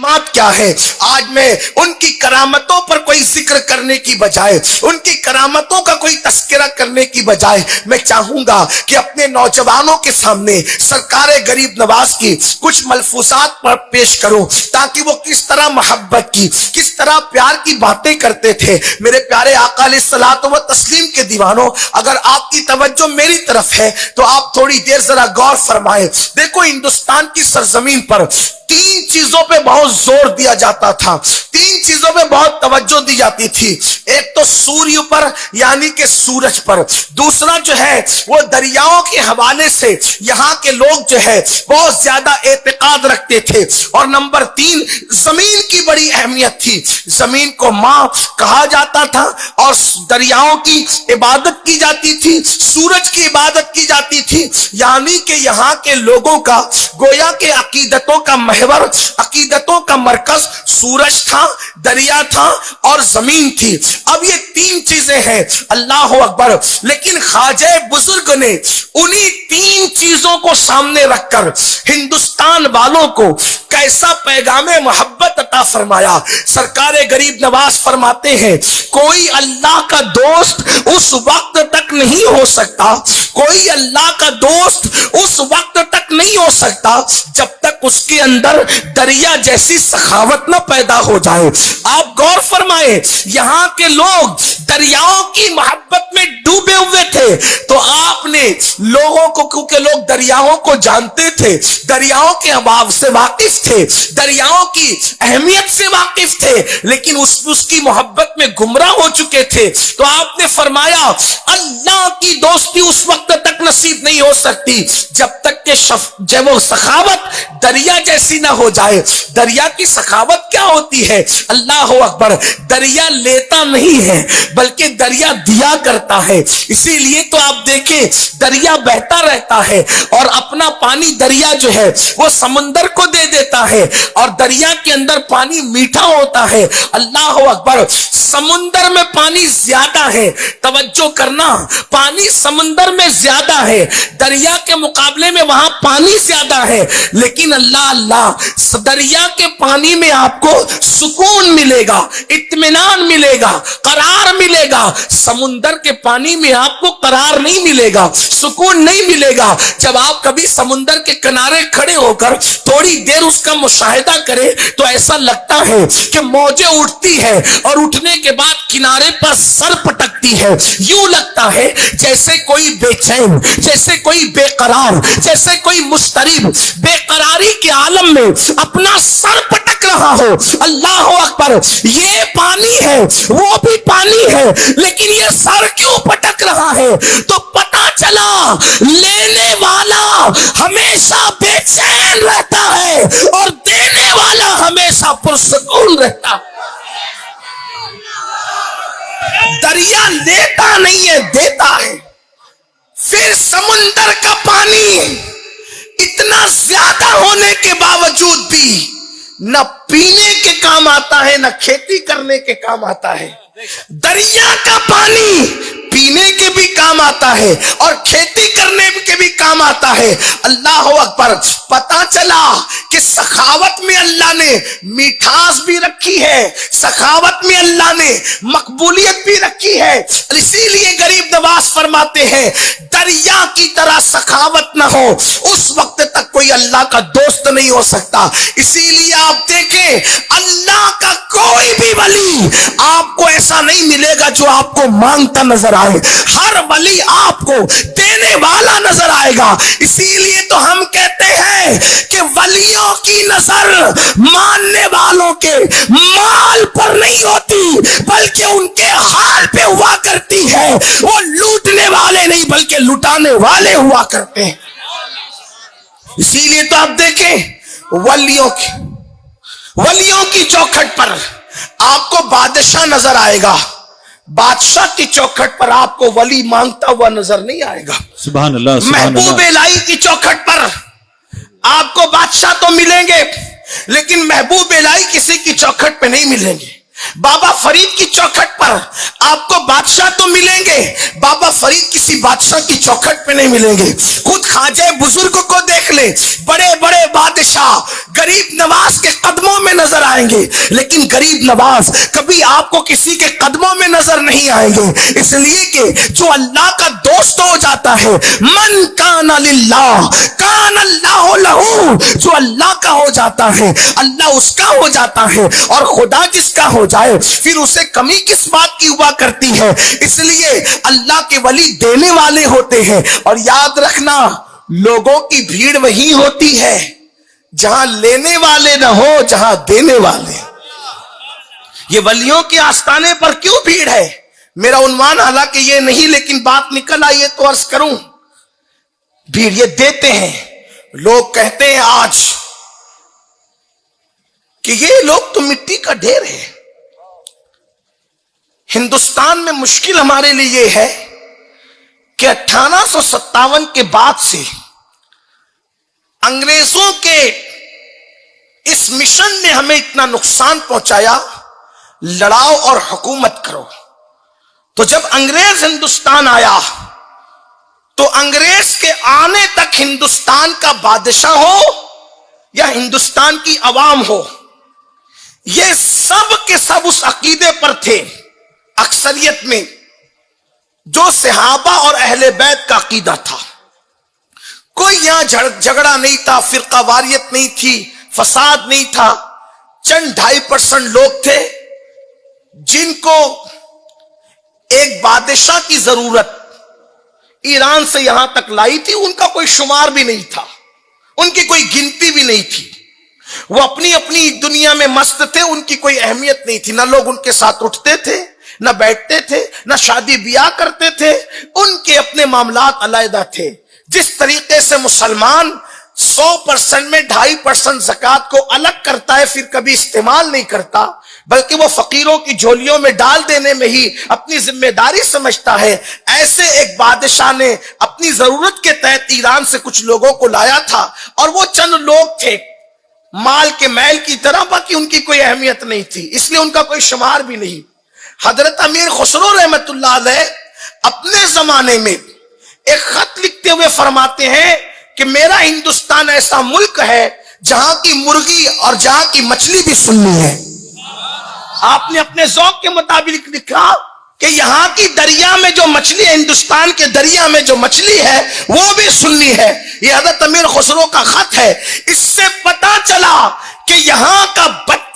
کرامات کیا ہے. آج میں ان کی کرامتوں پر کوئی ذکر کرنے کی بجائے, ان کی کرامتوں کا کوئی تذکرہ کرنے کی بجائے, میں چاہوں گا کہ اپنے نوجوانوں کے سامنے سرکار غریب نواز کی کچھ ملفوظات پر پیش کروں, تاکہ وہ کس طرح محبت کی, کس طرح پیار کی باتیں کرتے تھے. میرے پیارے آقا علیہ الصلوۃ والتسلیم کے دیوانوں, اگر آپ کی توجہ میری طرف ہے تو آپ تھوڑی دیر ذرا غور فرمائیں. دیکھو, ہندوستان کی سرزمین پر تین چیزوں پہ بہت زور دیا جاتا تھا, تین چیزوں پہ بہت توجہ دی جاتی تھی. ایک تو سوریہ پر یعنی کہ سورج پر, دوسرا جو ہے وہ دریاؤں کے حوالے سے یہاں کے لوگ جو ہے بہت زیادہ اعتقاد رکھتے تھے, اور نمبر تین زمین کی بڑی اہمیت تھی. زمین کو ماں کہا جاتا تھا اور دریاؤں کی عبادت کی جاتی تھی, سورج کی عبادت کی جاتی تھی. یعنی کہ یہاں کے لوگوں کا گویا کہ عقیدتوں کا محور, عقیدتوں کا مرکز سورج تھا, دریا تھا اور زمین تھی. اب یہ تین چیزیں ہیں, اللہ اکبر. لیکن خواجہ بزرگ نے انہی تین چیزوں کو سامنے رکھ کر ہندوستان والوں کو کیسا پیغام محبت عطا فرمایا. سرکار غریب نواز فرماتے ہیں, کوئی اللہ کا دوست اس وقت تک نہیں ہو سکتا, کوئی اللہ کا دوست اس وقت تک نہیں ہو سکتا جب تک اس کے اندر دریا جیسی سخاوت نہ پیدا ہو جائے. آپ غور فرمائیں, یہاں کے لوگ دریاؤں کی محبت میں ڈوبے ہوئے تھے, تو آپ نے لوگوں کو, کیونکہ لوگ دریاؤں کو جانتے تھے, دریاؤں کے اباب سے واقف تھے, دریاؤں کی اہمیت سے واقف تھے, لیکن اس کی محبت میں گمراہ ہو چکے تھے. تو آپ نے فرمایا اللہ کی دوستی اس وقت تک نصیب نہیں ہو سکتی جب تک کہ جب وہ سخاوت دریا جیسی نہ ہو جائے. دریا کی سخاوت کیا ہوتی ہے؟ اللہ اکبر. دریا لیتا نہیں ہے بلکہ دریا دیا کرتا ہے. اسی لیے تو آپ دیکھیں دریا بہتا رہتا ہے اور اپنا پانی دریا جو ہے وہ سمندر کو دے دیتا ہے, اور دریا کے اندر پانی میٹھا ہوتا ہے. اللہ اکبر. سمندر میں پانی زیادہ ہے, توجہ کرنا, پانی سمندر میں زیادہ ہے, دریا کے مقابلے میں وہاں پانی زیادہ ہے, لیکن اللہ دریا کے پانی میں آپ کو سکون ملے گا, اطمینان ملے گا, قرار ملے گا. سمندر کے پانی میں آپ کو قرار نہیں ملے گا, سکون نہیں ملے گا. جب آپ کبھی سمندر کے کنارے کھڑے ہو کر تھوڑی دیر اس کا مشاہدہ کریں تو ایسا لگتا ہے کہ موجیں اٹھتی ہے اور اٹھنے کے بعد کنارے پر سر پٹکتی ہے. یوں لگتا ہے جیسے کوئی بے چین, جیسے کوئی بے قرار, جیسے کوئی مضطرب بے قراری کے عالم میں اپنا سر پٹک رہا ہو. اللہ اکبر. یہ پانی ہے, وہ بھی پانی ہے, لیکن یہ سر کیوں پٹک رہا ہے؟ تو پتا چلا لینے والا ہمیشہ بے چین رہتا ہے اور دینے والا ہمیشہ پرسکون رہتا ہے. دریا لیتا نہیں ہے, دیتا ہے. پھر سمندر کا پانی اتنا زیادہ ہونے کے باوجود بھی نہ پینے کے کام آتا ہے, نہ کھیتی کرنے کے کام آتا ہے. دریا کا پانی پینے کے بھی کام آتا ہے اور کھیتی کرنے کے بھی کام آتا ہے. اللہ اکبر. پتا چلا کہ سخاوت میں اللہ نے میٹھاس بھی رکھی ہے, سخاوت میں اللہ نے مقبولیت بھی رکھی ہے. اسی لیے غریب نواز فرماتے ہیں دریا کی طرح سخاوت نہ ہو اس وقت تک کوئی اللہ کا دوست نہیں ہو سکتا. اسی لیے آپ دیکھیں اللہ کا کوئی بھی ولی آپ کو ایسا نہیں ملے گا جو آپ کو مانگتا نظر آئے. ہر ولی آپ کو دینے والا نظر آئے گا. اسی لیے تو ہم کہتے ہیں کہ ولیوں کی نظر ماننے والوں کے مال پر نہیں ہوتی بلکہ ان کے حال پہ ہوا کرتی ہے. وہ لوٹنے والے نہیں بلکہ لٹانے والے ہوا کرتے ہیں. اسی لیے تو آپ دیکھیں ولیوں کی چوکھٹ پر آپ کو بادشاہ نظر آئے گا, بادشاہ کی چوکھٹ پر آپ کو ولی مانگتا ہوا نظر نہیں آئے گا. سبحان اللہ. محبوب الہی کی چوکھٹ پر آپ کو بادشاہ تو ملیں گے لیکن محبوب الہی کسی کی چوکھٹ پہ نہیں ملیں گے. بابا فرید کی چوکھٹ پر آپ کو بادشاہ تو ملیں گے, بابا فرید کسی بادشاہ کی چوکھٹ پہ نہیں ملیں گے. خود خواجہ بزرگ کو دیکھ لیں, بڑے بڑے بادشاہ غریب نواز کے قدموں میں نظر جائیں گے لیکن غریب نواز کبھی آپ کو کسی کے قدموں میں نظر نہیں آئیں گے، اس لیے کہ جو اللہ کا دوست ہو جاتا ہے، من کان للہ کان اللہ لہو، جو اللہ کا ہو جاتا ہے اللہ اس کا ہو جاتا ہے، اور خدا جس کا ہو جائے پھر اسے کمی کس بات کی ہوا کرتی ہے۔ اس لیے اللہ کے ولی دینے والے ہوتے ہیں، اور یاد رکھنا لوگوں کی بھیڑ وہی ہوتی ہے جہاں لینے والے نہ ہو، جہاں دینے والے۔ یہ ولیوں کے آستانے پر کیوں بھیڑ ہے؟ میرا عنوان حالانکہ یہ نہیں، لیکن بات نکل آئی ہے تو عرض کروں۔ بھیڑ یہ دیتے ہیں، لوگ کہتے ہیں آج کہ یہ لوگ تو مٹی کا ڈھیر ہے۔ ہندوستان میں مشکل ہمارے لیے یہ ہے کہ 1857 کے بعد سے انگریزوں کے اس مشن نے ہمیں اتنا نقصان پہنچایا، لڑاؤ اور حکومت کرو۔ تو جب انگریز ہندوستان آیا تو انگریز کے آنے تک ہندوستان کا بادشاہ ہو یا ہندوستان کی عوام ہو، یہ سب کے سب اس عقیدے پر تھے، اکثریت میں، جو صحابہ اور اہل بیت کا عقیدہ تھا۔ کوئی یہاں جھگڑا نہیں تھا، فرقہ واریت نہیں تھی، فساد نہیں تھا۔ چند 2.5% لوگ تھے جن کو ایک بادشاہ کی ضرورت ایران سے یہاں تک لائی تھی، ان کا کوئی شمار بھی نہیں تھا، ان کی کوئی گنتی بھی نہیں تھی، وہ اپنی اپنی دنیا میں مست تھے، ان کی کوئی اہمیت نہیں تھی، نہ لوگ ان کے ساتھ اٹھتے تھے، نہ بیٹھتے تھے، نہ شادی بیاہ کرتے تھے، ان کے اپنے معاملات علیحدہ تھے۔ جس طریقے سے مسلمان 100% میں 2.5% زکوٰۃ کو الگ کرتا ہے، پھر کبھی استعمال نہیں کرتا، بلکہ وہ فقیروں کی جھولیوں میں ڈال دینے میں ہی اپنی ذمہ داری سمجھتا ہے، ایسے ایک بادشاہ نے اپنی ضرورت کے تحت ایران سے کچھ لوگوں کو لایا تھا، اور وہ چند لوگ تھے مال کے میل کی طرح، باقی ان کی کوئی اہمیت نہیں تھی، اس لیے ان کا کوئی شمار بھی نہیں۔ حضرت امیر خسرو رحمت اللہ علیہ اپنے زمانے میں ایک خط لکھتے ہوئے فرماتے ہیں کہ میرا ہندوستان ایسا ملک ہے جہاں کی مرغی اور جہاں کی مچھلی بھی سنی ہے۔ آپ نے اپنے ذوق کے مطابق لکھا کہ یہاں کی دریا میں جو مچھلی ہے، ہندوستان کے دریا میں جو مچھلی ہے وہ بھی سنی ہے۔ یہ حضرت امیر خسرو کا خط ہے۔ اس سے پتا چلا کہ یہاں کا بچہ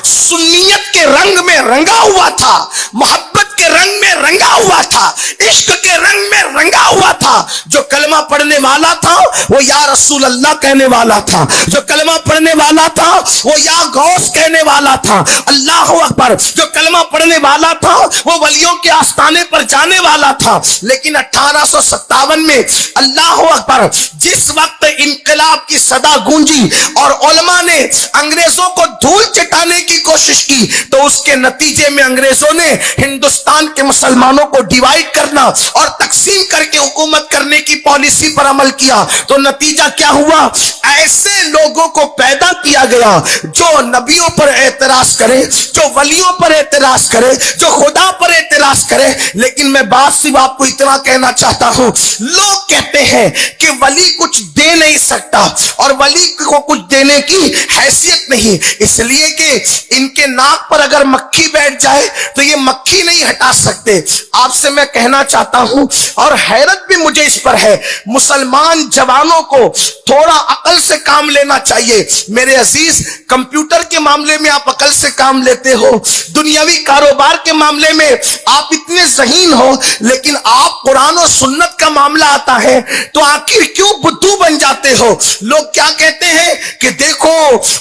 سنیت کے رنگ میں رنگا ہوا تھا، محبت کے رنگ میں رنگا ہوا تھا، عشق کے رنگ میں رنگا ہوا تھا۔ جو کلمہ پڑھنے والا تھا وہ یا رسول اللہ کہنے والا تھا، جو کلمہ پڑھنے والا تھا وہ یا غوث کہنے والا تھا، اللہ اکبر، جو کلمہ پڑھنے والا تھا وہ ولیوں کے آستانے پر جانے والا تھا۔ لیکن 1857 میں اللہ اکبر جس وقت انقلاب کی صدا گونجی اور علماء نے انگریزوں کو دھول چٹانے کی کوشش کی، تو اس کے نتیجے میں انگریزوں نے ہندوستان کے مسلمانوں کو ڈیوائیڈ کرنا اور تقسیم کر کے حکومت کرنے کی پالیسی پر عمل کیا۔ تو نتیجہ کیا ہوا؟ ایسے لوگوں کو پیدا کیا گیا جو نبیوں پر اعتراض کرے، جو ولیوں پر اعتراض کرے، جو خدا پر اعتراض کرے۔ لیکن میں بات صرف آپ کو اتنا کہنا چاہتا ہوں، لوگ کہتے ہیں کہ ولی کچھ دے نہیں سکتا اور ولی کو کچھ دینے کی حیثیت نہیں، اس لیے کہ ان کے ناک پر اگر مکھی بیٹھ جائے تو یہ مکھی نہیں ہٹا سکتے۔ آپ سے میں کہنا چاہتا ہوں، اور حیرت بھی مجھے اس پر ہے، مسلمان جوانوں کو تھوڑا عقل سے کام لینا چاہیے۔ میرے عزیز، کمپیوٹر کے معاملے میں آپ عقل سے کام لیتے ہو، دنیاوی کاروبار کے معاملے میں آپ اتنے ذہین ہو، لیکن آپ قرآن و سنت کا معاملہ آتا ہے تو آخر کیوں بدھو بن جاتے ہو؟ لوگ کیا کہتے ہیں کہ دیکھو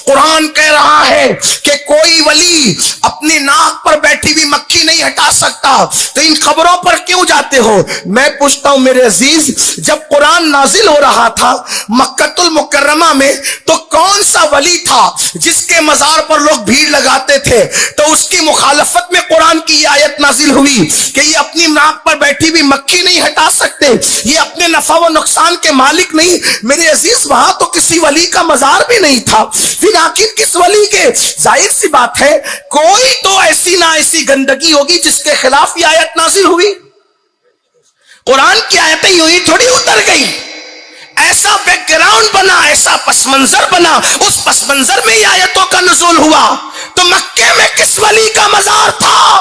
قرآن کہہ رہا ہے کہ کوئی ولی اپنی ناک پر بیٹھی بھی مکھی نہیں ہٹا سکتا، تو ان خبروں پر کیوں جاتے ہو؟ میں پوچھتا ہوں میرے عزیز، جب قرآن نازل ہو رہا تھا مکہ المکرمہ میں، تو کون سا ولی تھا جس کے مزار پر لوگ بھیڑ لگاتے تھے؟ تو اس کی مخالفت میں قرآن کی یہ آیت نازل ہوئی کہ یہ اپنی ناک پر بیٹھی بھی مکھی نہیں ہٹا سکتے، یہ اپنے نفع و نقصان کے مالک نہیں۔ میرے عزیز، وہاں تو کسی ولی کا مزار بھی نہیں تھا، پھر آخر کس ولی کے؟ ظاہر سی بات ہے کوئی تو ایسی نہ ایسی گندگی ہوگی جس کے خلاف یہ آیت نازل ہوئی۔ قرآن کی آیتیں یوں ہی تھوڑی اتر گئی، ایسا بیک گراؤنڈ بنا, ایسا پس منظر بنا, اس پس منظر میں یہ آیتوں کا نزول ہوا. تو مکے میں کس ولی کا مزار تھا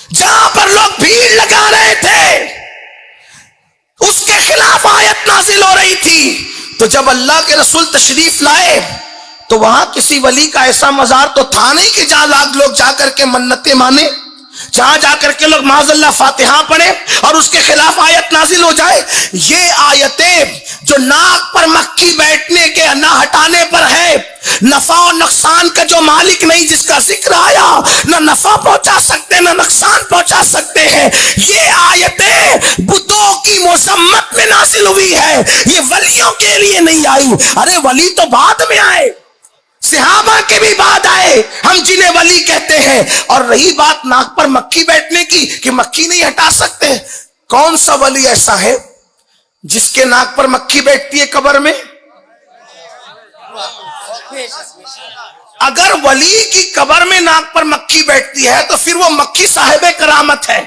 جہاں پر لوگ بھیڑ لگا رہے تھے, اس کے خلاف آیت نازل ہو رہی تھی. تو جب اللہ کے رسول تشریف لائے تو وہاں کسی ولی کا ایسا مزار تو تھا نہیں کہ جہاں لوگ جا کر کے منتیں مانے, جہاں جا کر کے لوگ معاذ اللہ فاتحہ پڑھے اور اس کے خلاف آیت نازل ہو جائے. یہ آیتیں جو ناک پر مکھی بیٹھنے کے نہ ہٹانے پر ہے, نفع و نقصان کا جو مالک نہیں, جس کا ذکر آیا, نہ نفع پہنچا سکتے نہ نقصان پہنچا سکتے ہیں, یہ آیتیں بتوں کی مذمت میں نازل ہوئی ہے, یہ ولیوں کے لیے نہیں آئی. ارے ولی تو بعد میں آئے, صحابہ کے بھی بعد آئے, ہم جنہیں ولی کہتے ہیں. اور رہی بات ناک پر مکھی بیٹھنے کی کہ مکھی نہیں ہٹا سکتے, کون سا ولی ایسا ہے جس کے ناک پر مکھی بیٹھتی ہے قبر میں؟ اگر ولی کی قبر میں ناک پر مکھی بیٹھتی ہے تو پھر وہ مکھی صاحب کرامت ہے,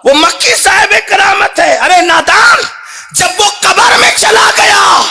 وہ مکھی صاحب کرامت ہے. ارے نادان, جب وہ قبر میں چلا گیا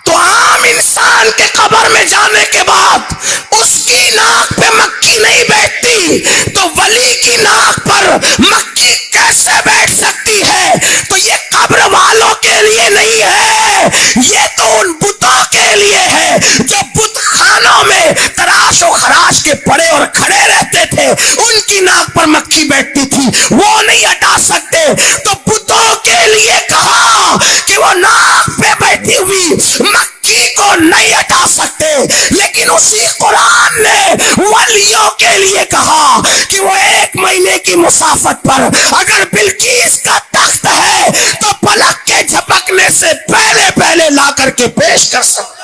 تو عام انسان کے قبر میں جانے کے بعد اس کی ناک پہ مکھی نہیں بیٹھتی, تو ولی کی ناک پر مکھی کیسے بیٹھ سکتی ہے؟ تو یہ قبر والوں کے لیے نہیں ہے, یہ تو ان بتوں کے لیے ہے جو بت خانوں میں تراش و خراش کے پڑے اور کھڑے رہتے تھے, ان کی ناک پر مکھی بیٹھتی تھی, وہ نہیں ہٹا سکتے. تو بتوں کے لیے کہا کہ وہ ناک پہ بیٹھی ہوئی مکھی کو نہیں ہٹا سکتے, لیکن اسی قرآن نے ولیوں کے لیے کہا کہ وہ 1 مہینے کی مسافت پر اگر بلقیس کا تخت ہے تو پلک کے جھپکنے سے پہلے لا کر کے پیش کر سکتے.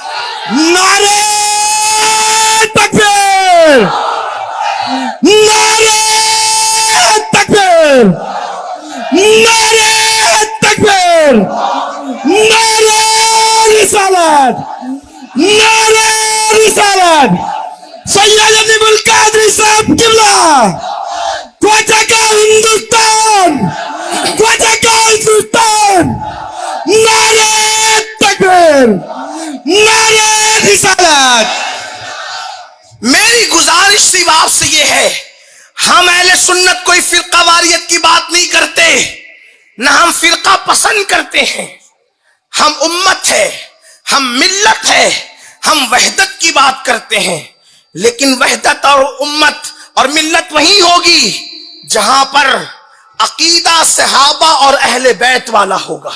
نعرہ تکبیر, نعرہ تکبیر, نعرہ تکبیر, نعرہ رسالت, نعرہ رسالت. سید علی القادری صاحب قبلہ, کوئٹہ کا ہندوستان, کوئٹہ کا ہندوستان. نعرہ تکبیر, نعرہ رسالت. میری گزارش صرف آپ سے یہ ہے, ہم اہل سنت کوئی فرقہ واریت کی بات نہیں کرتے, نہ ہم فرقہ پسند کرتے ہیں. ہم امت ہے, ہم ملت ہے, ہم وحدت کی بات کرتے ہیں. لیکن وحدت اور امت اور ملت وہی ہوگی جہاں پر عقیدہ صحابہ اور اہل بیت والا ہوگا,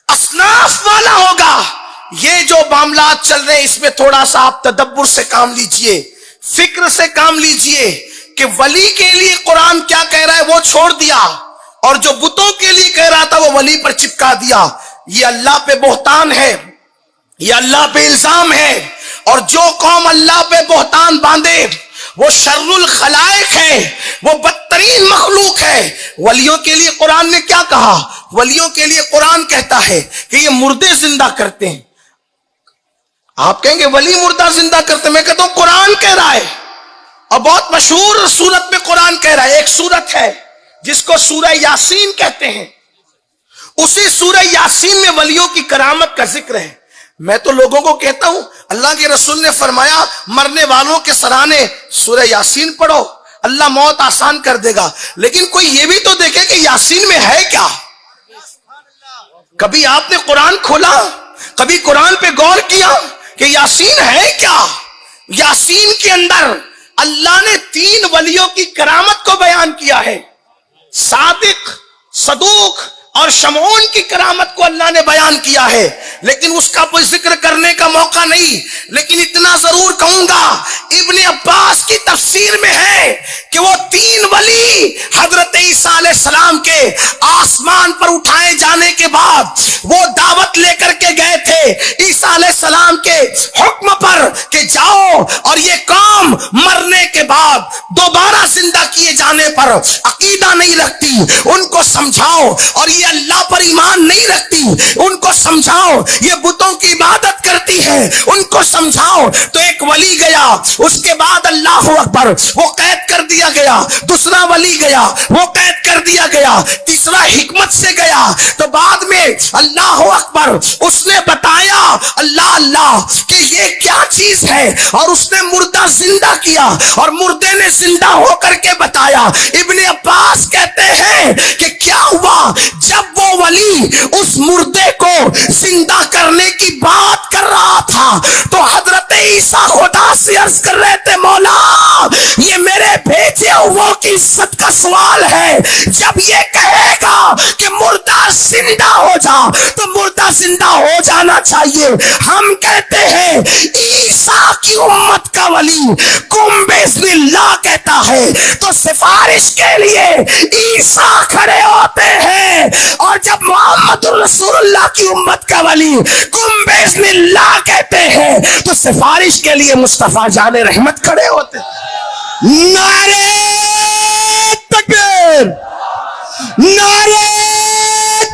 اصناف والا ہوگا. یہ جو معاملات چل رہے ہیں اس میں تھوڑا سا آپ تدبر سے کام لیجئے, فکر سے کام لیجئے کہ ولی کے لیے قرآن کیا کہہ رہا ہے وہ چھوڑ دیا, اور جو بتوں کے لیے کہہ رہا تھا وہ ولی پر چپکا دیا. یہ اللہ پہ بہتان ہے, یہ اللہ پہ الزام ہے, اور جو قوم اللہ پہ بہتان باندھے وہ شر الخلائق ہے, وہ بدترین مخلوق ہے. ولیوں کے لیے قرآن نے کیا کہا؟ ولیوں کے لیے قرآن کہتا ہے کہ یہ مردے زندہ کرتے ہیں. آپ کہیں گے ولی مردہ زندہ کرتے ہیں, میں کہتا ہوں قرآن کہہ رہا ہے, اور بہت مشہور صورت میں قرآن کہہ رہا ہے. ایک صورت ہے جس کو سورہ یاسین کہتے ہیں, اسی سورہ یاسین میں ولیوں کی کرامت کا ذکر ہے. میں تو لوگوں کو کہتا ہوں اللہ کے رسول نے فرمایا مرنے والوں کے سرانے سورہ یاسین پڑھو, اللہ موت آسان کر دے گا. لیکن کوئی یہ بھی تو دیکھے کہ یاسین میں ہے کیا. کبھی آپ نے قرآن کھولا, کبھی قرآن پہ غور کیا کہ یاسین ہے کیا؟ یاسین کے اندر اللہ نے 3 ولیوں کی کرامت کو بیان کیا ہے. صادق, صدوق اور شمعون کی کرامت کو اللہ نے بیان کیا ہے, لیکن اس کا کوئی ذکر کرنے کا موقع نہیں. لیکن اتنا ضرور کہوں گا, ابن عباس کی تفسیر میں ہے کہ وہ 3 ولی حضرت عیسیٰ علیہ السلام کے آسمان پر اٹھائے جانے کے بعد وہ دعوت لے کر کے گئے تھے. عیسیٰ علیہ السلام کے حکم پر پر کہ جاؤ اور یہ قوم مرنے کے بعد دوبارہ زندہ کیے جانے پر عقیدہ نہیں رکھتی، ان کو سمجھاؤ، اور یہ اللہ پر ایمان نہیں رکھتی ان کو سمجھاؤ، یہ بتوں کی عبادت کرتی ہے ان کو سمجھاؤ۔ تو ایک ولی گیا، اس کے بعد اللہ اکبر وہ قید کر دیا گیا، دوسرا ولی گیا وہ قید کر دیا گیا، تیسرا حکمت سے گیا، تو بعد میں اللہ اکبر اس نے بتایا اللہ اللہ کہ یہ کیا چیز ہے، اور اس نے مردہ زندہ کیا اور مردے نے زندہ ہو کر کے بتایا۔ ابن عباس کہتے ہیں کہ کیا ہوا، جب وہ ولی اس مردے کو زندہ کرنے کی بات کر رہا تھا تو حضرت عیسیٰ خدا سے عرض کر رہے تھے مولا یہ میرے بھیجے ہوا کی عزت کا سوال ہے، جب یہ کہے گا کہ مردہ زندہ ہو جا تو مردہ زندہ ہو جانا چاہیے۔ ہم کہتے ہیں عیسیٰ کی امت کا ولی قم بِإِذْنِ اللہ کہتا ہے تو سفارش کے لیے عیسیٰ کھڑے ہوتے ہیں، اور جب محمد رسول اللہ کی امت کا ولی قم بِإِذْنِ اللہ کہتے ہیں تو سفارش کے لیے مصطفیٰ جان رحمت کھڑے ہوتے ہیں۔ نعرہ تکبیر، نعرہ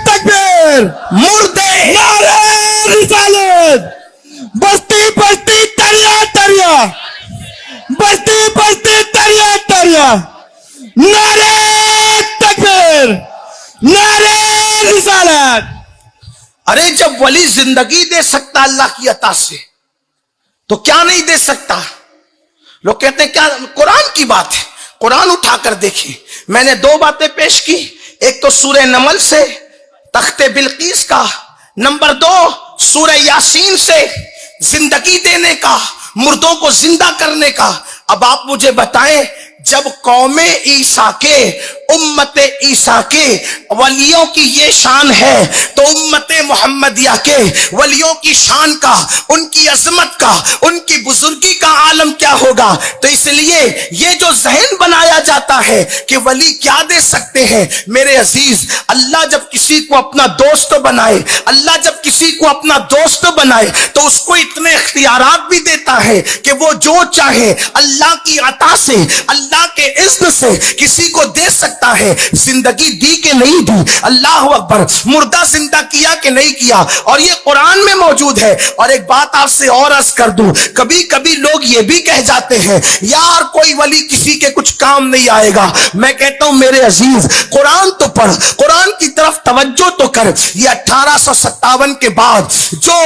تکبیر، مردے نعرہ رسالت، بستی بستی تریا تریا، بستی بستی تریا تریا، نعرہ تکبیر، نعرہ رسالت۔ ارے جب ولی زندگی دے سکتا اللہ کی عطا سے تو کیا نہیں دے سکتا؟ لوگ کہتے ہیں کیا قرآن کی بات ہے، قرآن اٹھا کر دیکھیں۔ میں نے دو باتیں پیش کی، ایک تو سورہ نمل سے تخت بلقیس کا، نمبر دو سورہ یاسین سے زندگی دینے کا، مردوں کو زندہ کرنے کا۔ اب آپ مجھے بتائیں جب قوم عیسیٰ کے، امت عیسیٰ کے ولیوں کی یہ شان ہے تو امت محمدیہ کے ولیوں کی شان کا، ان کی عظمت کا، ان کی بزرگی کا عالم کیا ہوگا؟ تو اس لیے یہ جو ذہن بنایا جاتا ہے کہ ولی کیا دے سکتے ہیں، میرے عزیز اللہ جب کسی کو اپنا دوست بنائے، اللہ جب کسی کو اپنا دوست بنائے تو اس کو اتنے اختیارات بھی دیتا ہے کہ وہ جو چاہے اللہ کی عطا سے، اللہ کے اذن سے کسی کو دے سکتا ہے۔ زندگی دی کہ نہیں دی، اللہ اکبر، مردہ زندہ کیا کہ نہیں کیا، اور یہ قرآن میں موجود ہے۔ اور ایک بات آپ سے اور عرض کر دوں، کبھی کبھی لوگ یہ بھی کہہ جاتے ہیں یار کوئی ولی کسی کے کچھ کام نہیں آئے گا۔ میں کہتا ہوں میرے عزیز قرآن تو پڑھ، قرآن کی طرف توجہ تو کر۔ یہ 1857 کے بعد جو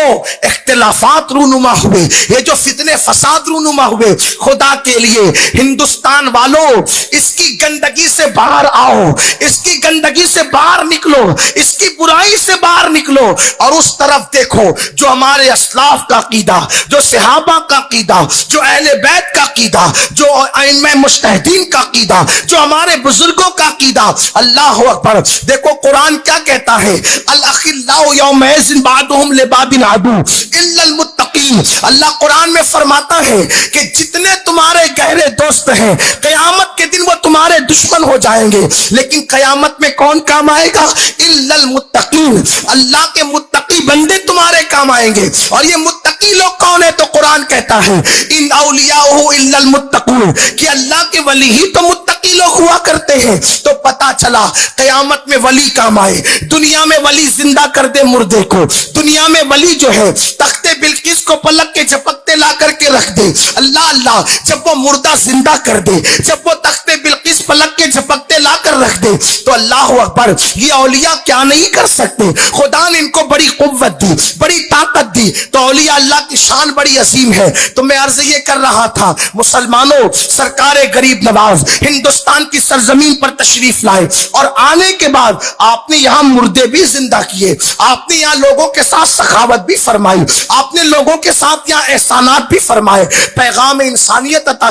اختلافات رونما ہوئے، یہ جو فتنے فساد رونما ہوئے، خدا کے لیے ہندوستان والوں اس کی گندگی سے باہر آؤ، اس کی گندگی سے باہر نکلو، اس کی برائی سے باہر نکلو، اور اس طرف دیکھو جو ہمارے اسلاف کا عقیدہ، جو صحابہ کا عقیدہ، جو اہل بیت کا عقیدہ، جو ائمہ مجتہدین کا عقیدہ، جو ہمارے بزرگوں کا عقیدہ۔ اللہ اکبر، دیکھو قرآن کیا کہتا ہے، الاخلاء یومئذ بعضهم لبعض عدو الا المتقین۔ اللہ قرآن میں فرماتا ہے کہ جتنے تمہارے گہرے دوست ہیں قیامت کے دن وہ تمہارے دشمن ہو جائیں گے، لیکن قیامت میں کون کام آئے گا؟ الا المتقین، اللہ کے متقی بندے تمہارے کام آئیں گے۔ اور یہ متقی لوگ کون ہے؟ تو قرآن کہتا ہے ان اولیاءہ الا المتقون، کہ اللہ کے ولی ہی تو متقی لوگ ہوا کرتے ہیں۔ تو پتا چلا قیامت میں ولی کام آئے، دنیا میں ولی زندہ کر دے مردے کو، دنیا میں ولی جو ہے تخت بلقیس کو پلک کے جھپکتے لا کر کے رکھ دے۔ اللہ اللہ، جب وہ مردہ زندہ کر دے، جب وہ تخت بلقیس پلک کے جھپکتے لا کر رکھ دے تو اللہ اکبر، یہ اولیاء کیا نہیں کر سکتے؟ خدا نے ان کو بڑی قوت دی، بڑی طاقت دی، تو اولیاء اللہ کی شان بڑی عظیم ہے۔ تو میں عرض یہ کر رہا تھا مسلمانوں، سرکار غریب نواز ہندوستان کی سرزمین پر تشریف لائے، اور آنے کے بعد آپ نے یہاں مردے بھی زندہ کیے، آپ نے یہاں لوگوں کے ساتھ سخاوت بھی فرمائی، آپ نے لوگوں کے ساتھ یہاں احسانات بھی فرمائے، پیغام انسانیت عطا